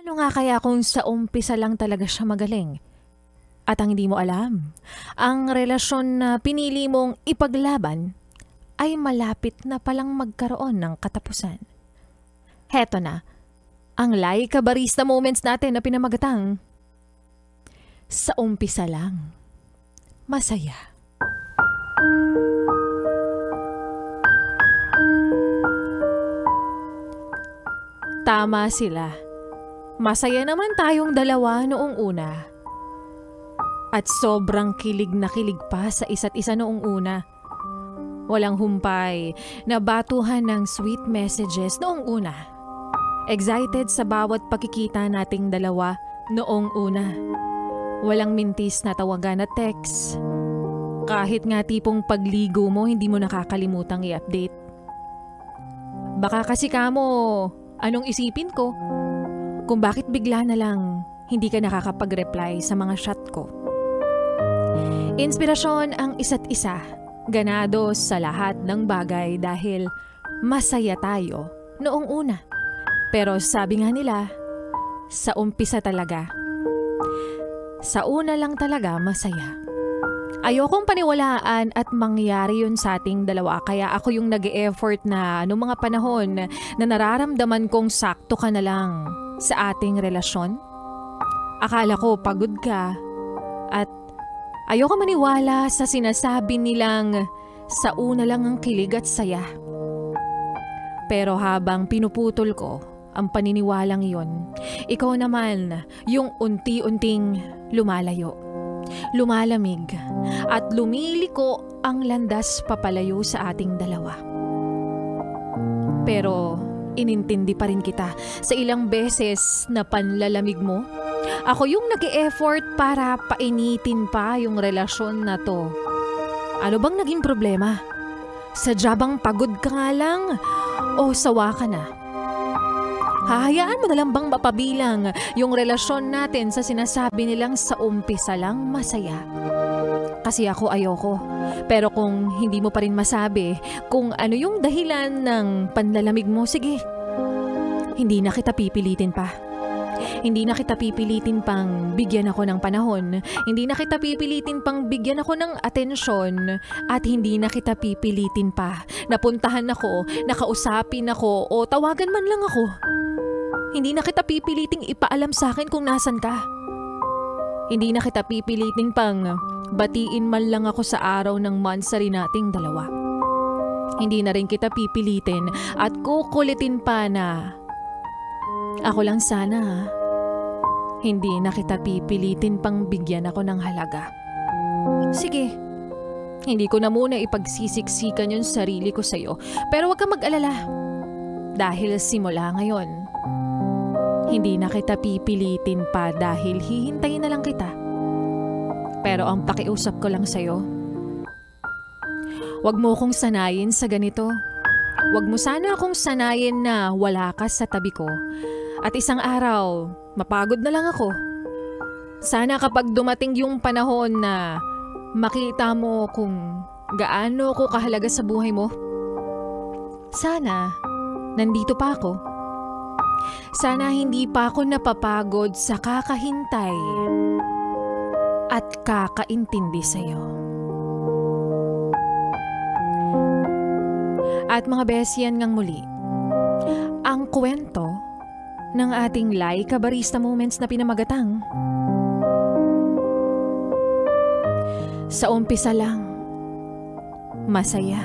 Ano nga kaya kung sa umpisa lang talaga siya magaling? At ang hindi mo alam, ang relasyon na pinili mong ipaglaban ay malapit na palang magkaroon ng katapusan. Heto na, ang Laika Barista Moments natin na pinamagatang sa umpisa lang, masaya. Tama sila. Masaya naman tayong dalawa noong una. At sobrang kilig na kilig pa sa isa't isa noong una. Walang humpay na batuhan ng sweet messages noong una. Excited sa bawat pakikita nating dalawa noong una. Walang mintis na tawagan at text. Kahit nga tipong pagligo mo hindi mo nakakalimutang i-update. Baka kasi kamo, anong isipin ko? Kung bakit bigla na lang hindi ka nakakapag-reply sa mga chat ko. Inspirasyon ang isa't isa, ganado sa lahat ng bagay dahil masaya tayo noong una. Pero sabi nga nila, sa umpisa talaga, sa una lang talaga masaya. Ayokong paniwalaan at mangyari yun sa ating dalawa kaya ako yung nag-e-effort na noong mga panahon na nararamdaman kong sakto ka na lang sa ating relasyon. Akala ko pagod ka at ayoko maniwala sa sinasabi nilang sa una lang ang kilig at saya. Pero habang pinuputol ko ang paniniwalang yon, ikaw naman yung unti-unting lumalayo. Lumalamig at lumiliko ang landas papalayo sa ating dalawa. Pero inintindi pa rin kita sa ilang beses na panlalamig mo. Ako yung nag-e-effort para painitin pa yung relasyon na to. Ano bang naging problema? Sadya bang pagod ka nga lang o sawa ka na? Hahayaan mo na lang bang mapabilang yung relasyon natin sa sinasabi nilang sa umpisa lang masaya? Kasi ako ayoko. Pero kung hindi mo pa rin masabi kung ano yung dahilan ng panlalamig mo, sige. Hindi na kita pipilitin pa. Hindi na kita pipilitin pang bigyan ako ng panahon. Hindi na kita pipilitin pang bigyan ako ng atensyon. At hindi na kita pipilitin pa. Napuntahan ako, nakausapin ako o tawagan man lang ako. Hindi na kita pipiliting ipaalam sa akin kung nasan ka. Hindi na kita pipiliting pang batiin man lang ako sa araw ng monthsary nating dalawa. Hindi na rin kita pipilitin at kukulitin pa na ako lang sana. Hindi na kita pipilitin pang bigyan ako ng halaga. Sige, hindi ko na muna ipagsisiksikan yung sarili ko sa'yo. Pero huwag kang mag-alala. Dahil simula ngayon, hindi na kita pipilitin pa dahil hihintayin na lang kita. Pero ang pakiusap ko lang sa'yo, huwag mo kong sanayin sa ganito. Huwag mo sana akong sanayin na wala ka sa tabi ko. At isang araw, mapagod na lang ako. Sana kapag dumating yung panahon na makita mo kung gaano ko kahalaga sa buhay mo, sana nandito pa ako. Sana hindi pa ako napapagod sa kakahintay at kakaintindi sa'yo. At mga besyan ngang muli, ang kwento ng ating Laika Barista Moments na pinamagatang sa umpisa lang, masaya.